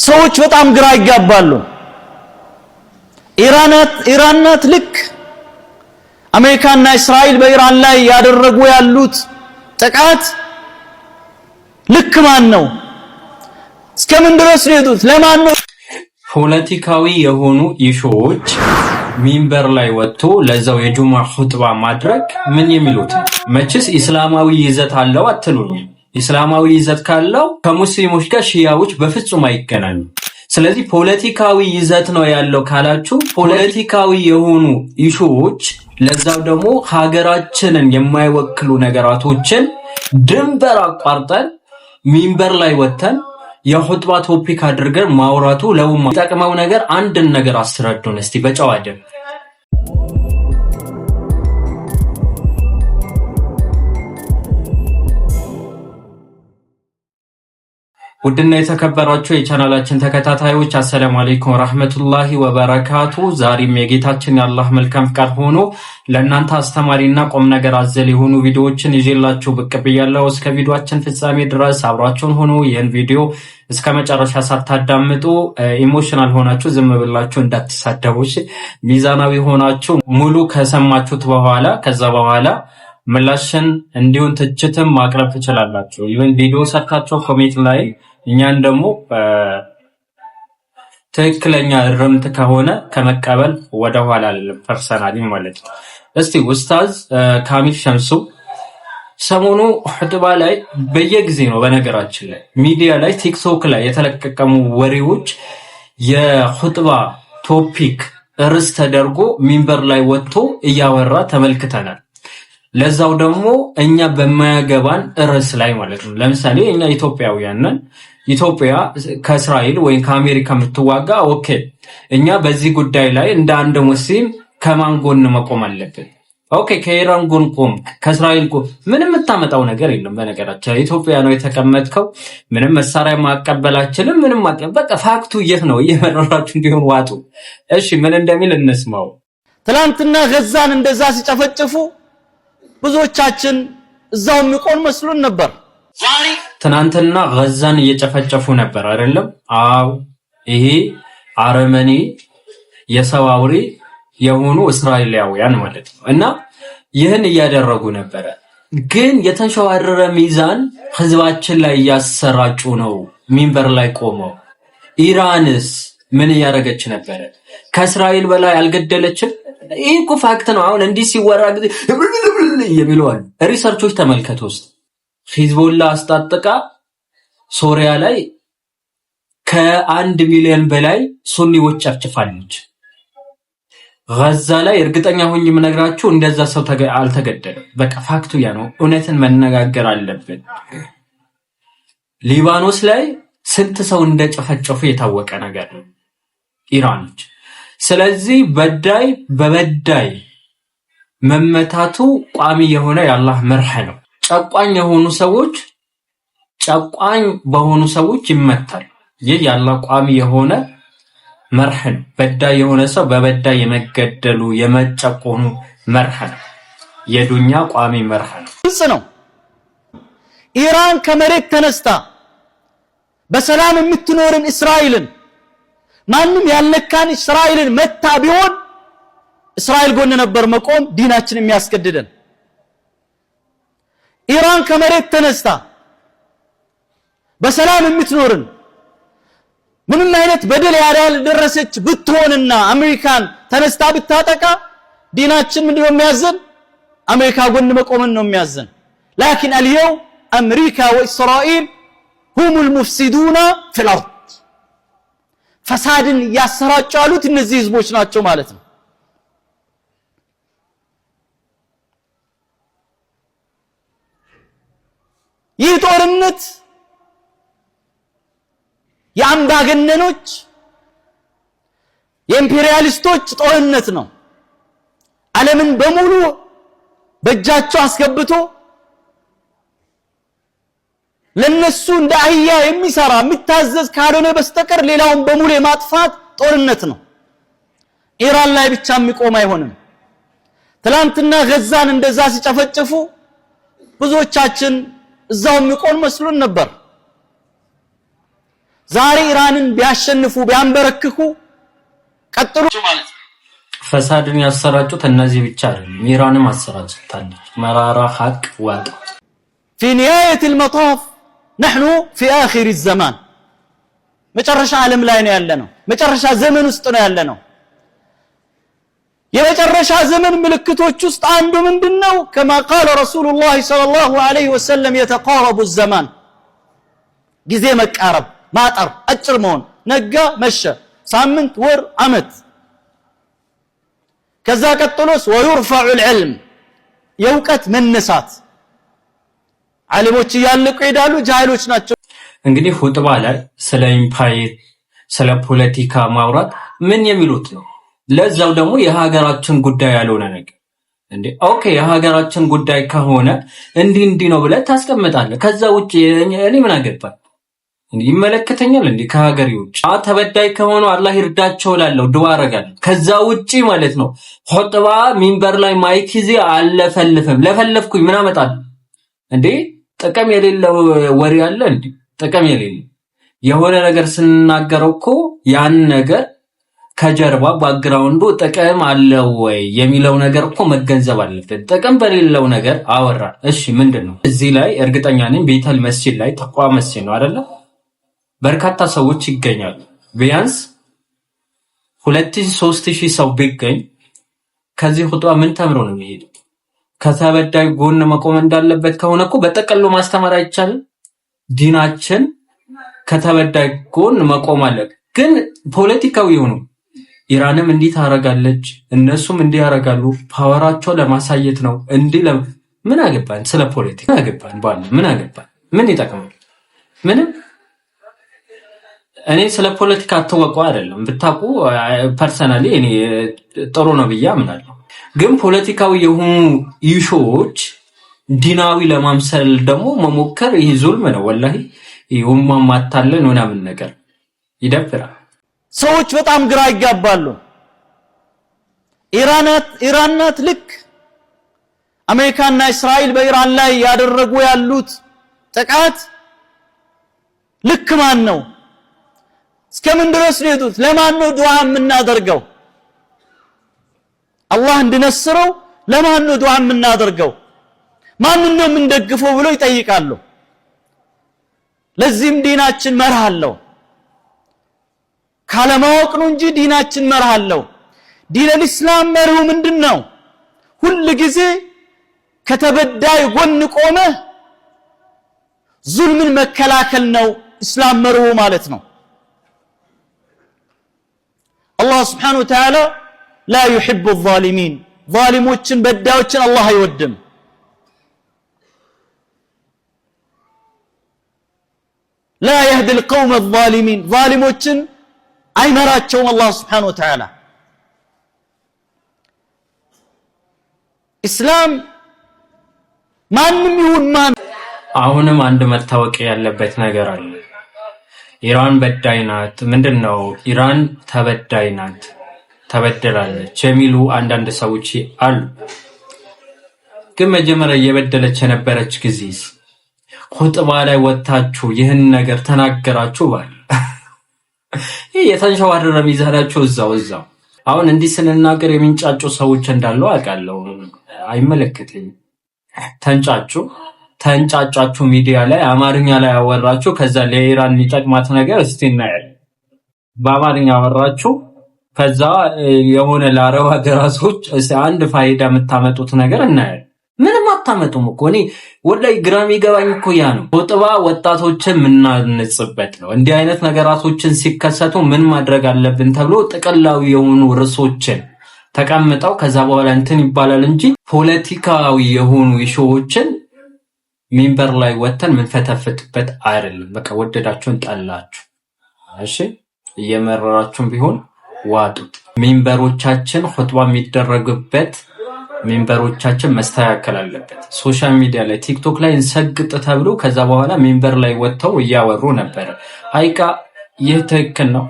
ሰዎች በጣም ግራ ይጋባሉ። ኢራናት ልክ አሜሪካና እስራኤል በኢራን ላይ ያደረጉ ያሉት ጥቃት ልክ ማን ነው? እስከምን ድረስ ሄዱት? ለማን ነው? ፖለቲካዊ የሆኑ ኢሹዎች ሚንበር ላይ ወጥቶ ለዛው የጁማ ኹጥባ ማድረግ ምን የሚሉት? መችስ እስላማዊ ይዘት አለው አትሉኝ? እስላማዊ ይዘት ካለው ከሙስሊሞች ጋር ሺያዎች በፍጹም አይገናኙ። ስለዚህ ፖለቲካዊ ይዘት ነው ያለው ካላችሁ ፖለቲካዊ የሆኑ ኢሹዎች ለዛው ደግሞ ሀገራችንን የማይወክሉ ነገራቶችን ድንበር አቋርጠን ሚንበር ላይ ወጥተን የኹጥባ ቶፒክ አድርገን ማውራቱ ለውማ ጠቅመው ነገር አንድን ነገር አስረዱን እስቲ በጨዋ ደም። ውድና የተከበራችሁ የቻናላችን ተከታታዮች አሰላሙ አለይኩም ወራህመቱላሂ ወበረካቱ። ዛሬም የጌታችን የአላህ መልካም ፍቃድ ሆኖ ለእናንተ አስተማሪና ቁም ነገር አዘል የሆኑ ቪዲዮዎችን ይዤላችሁ ብቅ ብያለሁ። እስከ ቪዲዮአችን ፍጻሜ ድረስ አብራችሁን ሆኖ ይህን ቪዲዮ እስከ መጨረሻ ሳታዳምጡ ኢሞሽናል ሆናችሁ ዝም ብላችሁ እንዳትሳደቡ፣ ሚዛናዊ ሆናችሁ ሙሉ ከሰማችሁት በኋላ ከዛ በኋላ ምላሽን እንዲሁም ትችትም ማቅረብ ትችላላችሁ። ይሄን ቪዲዮ ሰርታችሁ ኮሜንት ላይ እኛን ደግሞ ትክክለኛ ርምት ከሆነ ከመቀበል ወደ ኋላ አይደለም ፐርሰናሊ ማለት ነው። እስቲ ኡስታዝ ካሚል ሸምሱ ሰሞኑ ኹጥባ ላይ በየጊዜ ነው በነገራችን ላይ ሚዲያ ላይ ቲክቶክ ላይ የተለቀቀሙ ወሬዎች የኹጥባ ቶፒክ ርዕስ ተደርጎ ሚንበር ላይ ወጥቶ እያወራ ተመልክተናል። ለዛው ደግሞ እኛ በማያገባን ርዕስ ላይ ማለት ነው። ለምሳሌ እኛ ኢትዮጵያውያን ነን። ኢትዮጵያ ከእስራኤል ወይም ከአሜሪካ የምትዋጋ ኦኬ፣ እኛ በዚህ ጉዳይ ላይ እንደ አንድ ሙስሊም ከማን ጎን መቆም አለብን? ኦኬ፣ ከኢራን ጎን ቆም፣ ከእስራኤል ጎን ምንም የምታመጣው ነገር የለም። በነገራችን ኢትዮጵያ ነው የተቀመጥከው። ምንም መሳሪያ ማቀበላችንም ምንም በቃ ፋክቱ የት ነው? እየመረራችሁ እንዲሆን ዋጡ። እሺ ምን እንደሚል እንስማው። ትላንትና ገዛን እንደዛ ሲጨፈጭፉ ብዙዎቻችን እዛው የሚቆም መስሎን ነበር። ትናንትና ገዛን እየጨፈጨፉ ነበር አይደለም? አው ይሄ አረመኔ የሰው አውሬ የሆኑ እስራኤላውያን ማለት ነው። እና ይህን እያደረጉ ነበረ። ግን የተንሸዋረረ ሚዛን ህዝባችን ላይ እያሰራጩ ነው። ሚንበር ላይ ቆመው ኢራንስ ምን እያደረገች ነበረ? ከእስራኤል በላይ አልገደለችም? ይሄ እኮ ፋክት ነው። አሁን እንዲህ ሲወራ ጊዜ የሚሉዋል ሪሰርቾች ተመልከቱ። ውስጥ ሂዝቦላ አስታጥቃ ሶሪያ ላይ ከ1 ሚሊዮን በላይ ሱኒዎች ጨፍጭፋለች። ጋዛ ላይ እርግጠኛ ሆኜ የምነግራችሁ እንደዛ ሰው አልተገደለም። በቃ ፋክቱ ያ ነው። እውነትን መነጋገር አለብን። ሊባኖስ ላይ ስንት ሰው እንደጨፈጨፉ የታወቀ ነገር ነው ኢራኖች። ስለዚህ በዳይ በበዳይ መመታቱ ቋሚ የሆነ የአላህ መርህ ነው። ጨቋኝ የሆኑ ሰዎች ጨቋኝ በሆኑ ሰዎች ይመታል። ይህ የአላህ ቋሚ የሆነ መርህ ነው። በዳይ የሆነ ሰው በበዳይ የመገደሉ የመጨቆኑ መርህ ነው። የዱንያ ቋሚ መርህ ነው። ግልጽ ነው። ኢራን ከመሬት ተነስታ በሰላም የምትኖርን እስራኤልን ማንም ያልነካን እስራኤልን መታ ቢሆን እስራኤል ጎን ነበር መቆም ዲናችን የሚያስገድደን። ኢራን ከመሬት ተነስታ በሰላም የምትኖርን ምንም አይነት በደል ያልደረሰች ብትሆንና አሜሪካን ተነስታ ብታጠቃ ዲናችን ምንድነው የሚያዘን? አሜሪካ ጎን መቆምን ነው የሚያዘን። ላኪን አልየው አሜሪካ ወእስራኤል هم المفسدون في الارض ፈሳድን ያሰራጩ ያሉት እነዚህ ህዝቦች ናቸው ማለት ነው። ይህ ጦርነት የአምባገነኖች የኢምፔሪያሊስቶች ጦርነት ነው። ዓለምን በሙሉ በእጃቸው አስገብቶ ለነሱ እንደ አህያ የሚሰራ የሚታዘዝ ካልሆነ በስተቀር ሌላውን በሙሉ የማጥፋት ጦርነት ነው። ኢራን ላይ ብቻ የሚቆም አይሆንም። ትላንትና ገዛን እንደዛ ሲጨፈጭፉ ብዙዎቻችን እዛው የሚቆም መስሎን ነበር። ዛሬ ኢራንን ቢያሸንፉ ቢያንበረክኩ ቀጥሉ ማለት ፈሳድን ያሰራጩት እነዚህ ብቻ አይደለም ኢራንም አሰራጭታለች መራራ ሐቅ ዋጥ في نهاية المطاف نحن في آخر الزمان መጨረሻ ዓለም ላይ ነው ያለነው መጨረሻ ዘመን ውስጥ ነው ያለነው የመጨረሻ ዘመን ምልክቶች ውስጥ አንዱ ምንድነው كما قال رسول الله صلى الله عليه وسلم يتقارب الزمان ጊዜ መቃረብ ማጠር አጭር መሆን ነጋ መሸ ሳምንት ወር አመት ከዛ ቀጥሎስ ويرفع العلم የውቀት መነሳት ዓሊሞች ያለቁ ይዳሉ ጃሂሎች ናቸው እንግዲህ ሁጥባ ላይ ስለ ኢምፓየር ስለ ፖለቲካ ማውራት ምን የሚሉት ነው ለዛው ደግሞ የሀገራችን ጉዳይ ያልሆነ ነገር እንዴ ኦኬ የሀገራችን ጉዳይ ከሆነ እንዲ ነው ብለ ታስቀምጣለህ ከዛ ውጪ እኔ ምን አገባኝ እንዴ ይመለከተኛል እንዴ ከሀገር ውጪ ተበዳይ ከሆነ አላህ ይርዳቸው ላለው ዱዓ አረጋለሁ ከዛ ውጪ ማለት ነው ሁጥባ ሚንበር ላይ ማይክ ይዤ አለፈልፍም ለፈለፍኩኝ ምን አመጣለሁ እንዴ ጥቅም የሌለው ወሬ አለ እንዴ ጥቅም የሌለው የሆነ ነገር ስንናገረው እኮ ያን ነገር ከጀርባ ባክግራውንዱ ጥቅም አለው ወይ የሚለው ነገር እኮ መገንዘብ አለበት ጥቅም በሌለው ነገር አወራ እሺ ምንድነው እዚህ ላይ እርግጠኛ ነኝ ቤተል መስጂድ ላይ ተቋም መስጂድ ነው አይደለ በርካታ ሰዎች ይገኛሉ ቢያንስ 2000-3000 ሰው ቢገኝ ከዚህ ሁጥባ ምን ተምሮ ነው የሚሄድ ከተበዳይ ጎን መቆም እንዳለበት ከሆነ እኮ በጠቅላላ ማስተማር አይቻልም ዲናችን ከተበዳይ ጎን መቆም አለ ግን ፖለቲካዊ ሆኖ ኢራንም እንዲህ ታረጋለች እነሱም እንዲህ ያረጋሉ ፓወራቸው ለማሳየት ነው እንዲህ ምን አገባን ስለ ፖለቲካ አገባን ባል ምን አገባን ምን ይጠቅማል ምንም እኔ ስለ ፖለቲካ ተወቋ አይደለም ብታቁ ፐርሰናሊ እኔ ጥሩ ነው ብዬ አምናለሁ ግን ፖለቲካዊ የሆኑ ኢሹዎች ዲናዊ ለማምሰል ደግሞ መሞከር ይሄ ዙልም ነው ወላሂ ይሁንማ ማታለን ምናምን ነገር ይደብራል ሰዎች በጣም ግራ ይጋባሉ ኢራናት ልክ አሜሪካና እስራኤል በኢራን ላይ ያደረጉ ያሉት ጥቃት ልክ ማን ነው እስከምን ድረስ ነው ለማን ነው ዱዓ የምናደርገው አላህ እንድነስረው ለማን ነው ዱዓ የምናደርገው ማን ነው የምንደግፈው ብሎ ይጠይቃሉ ለዚህም ዲናችን መርህ አለው ካለማወቅ ነው እንጂ ዲናችን መርህ አለው ዲን الاسلام መርሁ ምንድነው ሁሉ ጊዜ ከተበዳይ ጎን ቆመ ዙልምን መከላከል ነው እስላም መርሁ ማለት ነው الله سبحانه وتعالى لا يحب الظالمين ظالموችን በዳዮችን አላህ አይወድም لا يهدي القوم الظالمين ظالموችን አይመራቸውም الله سبحانه وتعالى እስላም ማንንም ይሁን ማን አሁንም አንድ መታወቅ ያለበት ነገር አለ ኢራን በዳይ ናት ምንድነው ኢራን ተበዳይ ናት ተበደላለች የሚሉ አንዳንድ ሰዎች አሉ ግን መጀመሪያ የበደለች የነበረች ጊዜስ ሁጥባ ላይ ወጣችሁ ይህን ነገር ተናገራችሁ ባል ይሄ የተንሸዋረረ ሚዛናቸው እዛው አሁን እንዲህ ስንናገር የሚንጫጩ ሰዎች እንዳሉ አውቃለሁ አይመለከተኝም ተንጫጫችሁ ሚዲያ ላይ አማርኛ ላይ አወራችሁ ከዛ ለኢራን የሚጠቅማት ነገር እስቲ እናያለን በአማርኛ አወራችሁ ከዛ የሆነ ለአረብ ሀገራቶች አንድ ፋይዳ የምታመጡት ነገር እናያለን ምንም አታመጡም እኮ እኔ ወላይ ግራም ይገባኝ እኮ ያ ነው ሁጥባ ወጣቶችን ምናንጽበት ነው እንዲህ አይነት ነገራቶችን ሲከሰቱ ምን ማድረግ አለብን ተብሎ ጥቅላዊ የሆኑ ርዕሶችን ተቀምጠው ከዛ በኋላ እንትን ይባላል እንጂ ፖለቲካዊ የሆኑ ኢሹዎችን ሚንበር ላይ ወተን ምንፈተፍትበት አይደለም በቃ ወደዳችሁን ጠላችሁ እሺ እየመረራችሁም ቢሆን ዋጡት ሚንበሮቻችን ሁጥባ የሚደረግበት ሚንበሮቻችን መስተካከል አለበት ሶሻል ሚዲያ ላይ ቲክቶክ ላይ እንሰግጥ ተብሎ ከዛ በኋላ ሚንበር ላይ ወጥተው ያወሩ ነበር አይቃ ይህ ትክክል ነው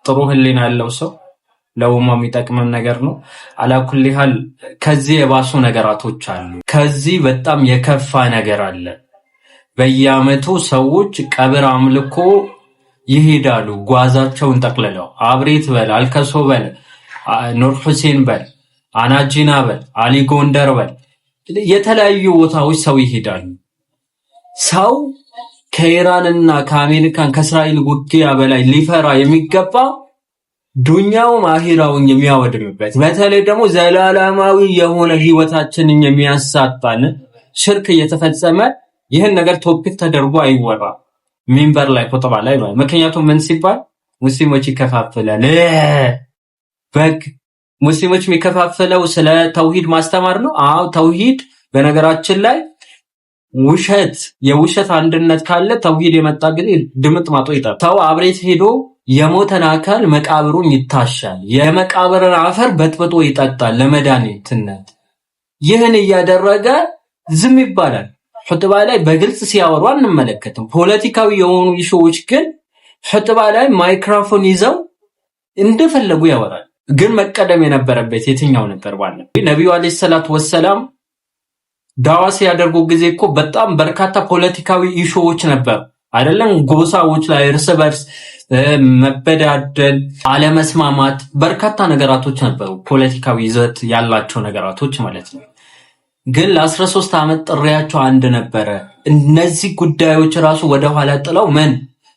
ጥሩ ህሊና ያለው ሰው ለኡማው የሚጠቅም ነገር ነው አላኩል ሐል ከዚህ የባሱ ነገራቶች አሉ ከዚህ በጣም የከፋ ነገር አለ በየአመቱ ሰዎች ቀብር አምልኮ ይሄዳሉ ጓዛቸውን ጠቅልለው አብሬት በል አልከሶ በል ኑር ሁሴን በል አናጂና በል አሊ ጎንደር በል የተለያዩ ቦታዎች ሰው ይሄዳሉ። ሰው ከኢራንና ከአሜሪካን ከእስራኤል ውጊያ በላይ ሊፈራ የሚገባ ዱንያውም አኺራውን የሚያወድምበት በተለይ ደግሞ ዘላለማዊ የሆነ ህይወታችንን የሚያሳጣን ሽርክ እየተፈጸመ ይህን ነገር ቶፒክ ተደርጎ አይወራ ሚንበር ላይ ኹጥባ ላይ ማለት ምክንያቱም ምን ሲባል ሙስሊሞች ይከፋፈላል በግ ሙስሊሞች የሚከፋፈለው ስለ ተውሂድ ማስተማር ነው። አዎ ተውሂድ በነገራችን ላይ ውሸት የውሸት አንድነት ካለ ተውሂድ የመጣ ግን ድምጥ ማጦ ይጣል። ሰው አብሬት ሄዶ የሞተን አካል መቃብሩን ይታሻል፣ የመቃብርን አፈር በጥብጦ ይጠጣል ለመድኃኒትነት። ይህን እያደረገ ዝም ይባላል። ኹጥባ ላይ በግልጽ ሲያወሩ አንመለከትም። ፖለቲካዊ የሆኑ ኢሹዎች ግን ኹጥባ ላይ ማይክሮፎን ይዘው እንደፈለጉ ያወራል። ግን መቀደም የነበረበት የትኛው ነበር ማለት ነብዩ አለይሂ ሰላቱ ወሰለም ዳዋ ሲያደርጉ ጊዜ እኮ በጣም በርካታ ፖለቲካዊ ኢሹዎች ነበር አይደለም? ጎሳዎች ላይ እርስ በርስ መበዳደል፣ አለመስማማት በርካታ ነገራቶች ነበሩ፣ ፖለቲካዊ ይዘት ያላቸው ነገራቶች ማለት ነው። ግን ለ13 ዓመት ጥሪያቸው አንድ ነበረ። እነዚህ ጉዳዮች ራሱ ወደ ኋላ ጥለው ምን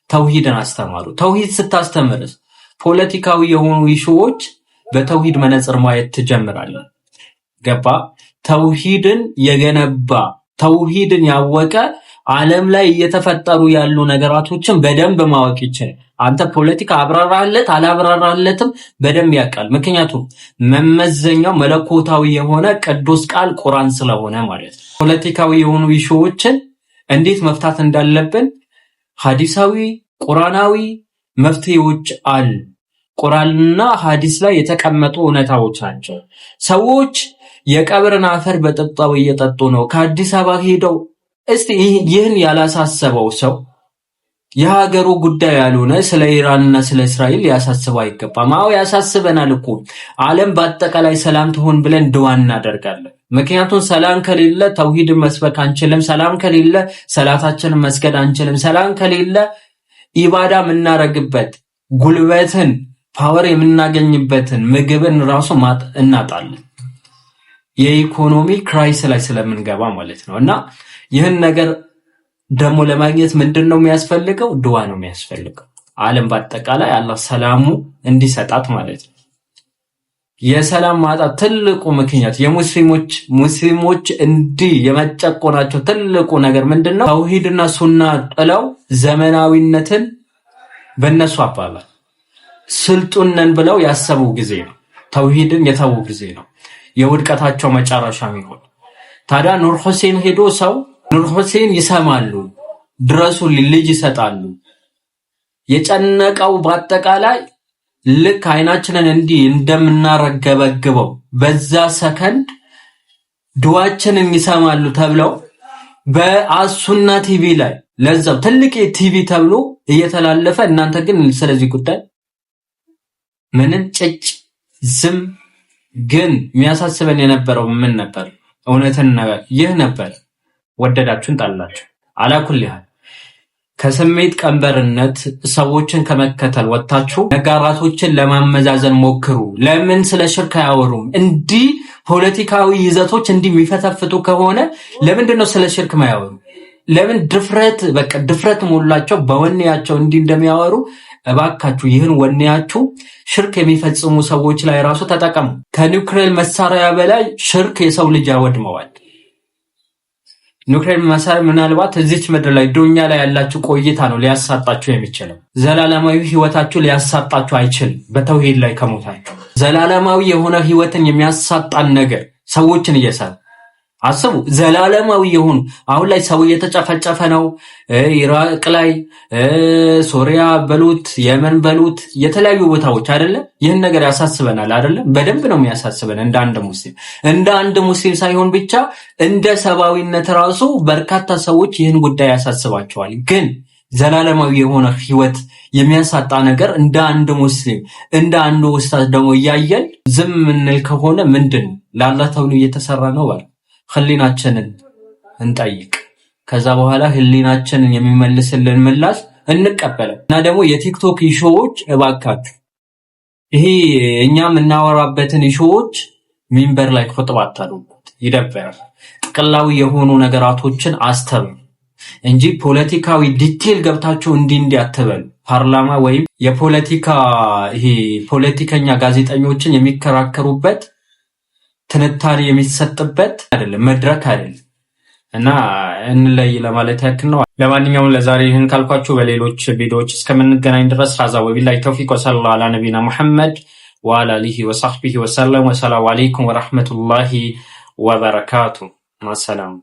ተውሂድን አስተማሩ። ተውሂድ ስታስተምርስ ፖለቲካዊ የሆኑ ኢሹዎች በተውሂድ መነጽር ማየት ትጀምራለህ። ገባ? ተውሂድን የገነባ ተውሂድን ያወቀ ዓለም ላይ እየተፈጠሩ ያሉ ነገራቶችን በደንብ ማወቅ ይችላል። አንተ ፖለቲካ አብራራለት አላብራራለትም በደንብ ያውቃል። ምክንያቱም መመዘኛው መለኮታዊ የሆነ ቅዱስ ቃል ቁርአን ስለሆነ ማለት ነው። ፖለቲካዊ የሆኑ ኢሹዎችን እንዴት መፍታት እንዳለብን ሐዲሳዊ ቁርአናዊ መፍትሄዎች አሉ። ቁርአንና ሐዲስ ላይ የተቀመጡ እውነታዎች ናቸው። ሰዎች የቀብርን አፈር በጥጣው እየጠጡ ነው ከአዲስ አበባ ሄደው። እስቲ ይህን ያላሳሰበው ሰው የሀገሩ ጉዳይ ያልሆነ ስለ ኢራንና ስለ እስራኤል ያሳስበው አይገባም። አዎ ያሳስበናል እኮ ዓለም በአጠቃላይ ሰላም ትሆን ብለን ድዋ እናደርጋለን። ምክንያቱም ሰላም ከሌለ ተውሂድን መስበክ አንችልም። ሰላም ከሌለ ሰላታችንን መስገድ አንችልም። ሰላም ከሌለ ኢባዳ የምናረግበት ጉልበትን ፓወር የምናገኝበትን ምግብን ራሱ እናጣለን። የኢኮኖሚ ክራይስ ላይ ስለምንገባ ማለት ነው። እና ይህን ነገር ደግሞ ለማግኘት ምንድነው የሚያስፈልገው? ድዋ ነው የሚያስፈልገው። ዓለም በአጠቃላይ አላህ ሰላሙ እንዲሰጣት ማለት ነው። የሰላም ማጣት ትልቁ ምክንያት ሙስሊሞች እንዲህ የመጨቆናቸው ትልቁ ነገር ምንድነው? ተውሂድና ሱና ጥለው ዘመናዊነትን በእነሱ አባባል ስልጡን ነን ብለው ያሰቡ ጊዜ ነው። ተውሂድን የተዉ ጊዜ ነው የውድቀታቸው መጨረሻ የሚሆን። ታዲያ ኑር ሁሴን ሄዶ ሰው ኑር ሁሴን ይሰማሉ፣ ድረሱ ልጅ ይሰጣሉ። የጨነቀው በአጠቃላይ ልክ አይናችንን እንዲህ እንደምናረገበግበው በዛ ሰከንድ ዱዓችንን ይሰማሉ ተብለው በአሱና ቲቪ ላይ ለዛው ትልቅ ቲቪ ተብሎ እየተላለፈ እናንተ ግን ስለዚህ ጉዳይ ምንም ጭጭ ዝም። ግን የሚያሳስበን የነበረው ምን ነበር? እውነትን ይህ ነበር። ወደዳችሁን ጣላችሁ አላኩል ይሃል ከስሜት ቀንበርነት ሰዎችን ከመከተል ወጣችሁ ነጋራቶችን ለማመዛዘን ሞክሩ። ለምን ስለ ሽርክ አያወሩም? እንዲህ ፖለቲካዊ ይዘቶች እንዲህ የሚፈተፍቱ ከሆነ ለምንድነው ስለ ሽርክ ማያወሩ? ለምን ድፍረት ሞላቸው በወኔያቸው እንዲህ እንደሚያወሩ? እባካችሁ ይህን ወኔያችሁ ሽርክ የሚፈጽሙ ሰዎች ላይ ራሱ ተጠቀሙ። ከኒውክሌር መሳሪያ በላይ ሽርክ የሰው ልጅ ያወድመዋል። ኒውክሌር መሳሪያ ምናልባት እዚች ምድር ላይ ዱንያ ላይ ያላችሁ ቆይታ ነው ሊያሳጣችሁ የሚችለው። ዘላለማዊ ህይወታችሁ ሊያሳጣችሁ አይችልም። በተውሂድ ላይ ከሞታችሁ ዘላለማዊ የሆነ ህይወትን የሚያሳጣን ነገር ሰዎችን እየሰሩ አስቡ። ዘላለማዊ የሆኑ አሁን ላይ ሰው እየተጨፈጨፈ ነው። ኢራቅ ላይ ሶሪያ በሉት የመን በሉት የተለያዩ ቦታዎች አይደለ? ይህን ነገር ያሳስበናል አይደለ? በደንብ ነው የሚያሳስበን እንደ አንድ ሙስሊም ሳይሆን ብቻ እንደ ሰብአዊነት ራሱ በርካታ ሰዎች ይህን ጉዳይ ያሳስባቸዋል። ግን ዘላለማዊ የሆነ ህይወት የሚያሳጣ ነገር እንደ አንድ ሙስሊም እንደ አንድ ኡስታዝ ደግሞ እያየን ዝም ምንል ከሆነ ምንድን ለአላህ ተብሎ እየተሰራ ነው ባል ህሊናችንን እንጠይቅ። ከዛ በኋላ ህሊናችንን የሚመልስልን ምላሽ እንቀበለው እና ደግሞ የቲክቶክ ኢሾዎች እባካችሁ ይሄ እኛ የምናወራበትን ኢሾዎች ሚንበር ላይ ኹጥባ አታሉበት፣ ይደብራል። ጥቅላዊ የሆኑ ነገራቶችን አስተምሩ እንጂ ፖለቲካዊ ዲቴል ገብታችሁ እንዲህ አትበሉ። ፓርላማ ወይም የፖለቲካ ይሄ ፖለቲከኛ ጋዜጠኞችን የሚከራከሩበት ትንታኔ የሚሰጥበት አይደለም፣ መድረክ አይደለም እና እንለይ ለማለት ያክል ነው። ለማንኛውም ለዛሬ ይህን ካልኳችሁ በሌሎች ቪዲዮዎች እስከምንገናኝ ድረስ ሀዛ ወቢላሂ ተውፊቅ ወሰለላሁ ዐላ ነቢና ሙሐመድ ወዐላ አሊሂ ወሰህቢሂ ወሰለም። ወሰላሙ አለይኩም ወራህመቱላሂ ወበረካቱ። ማሰላም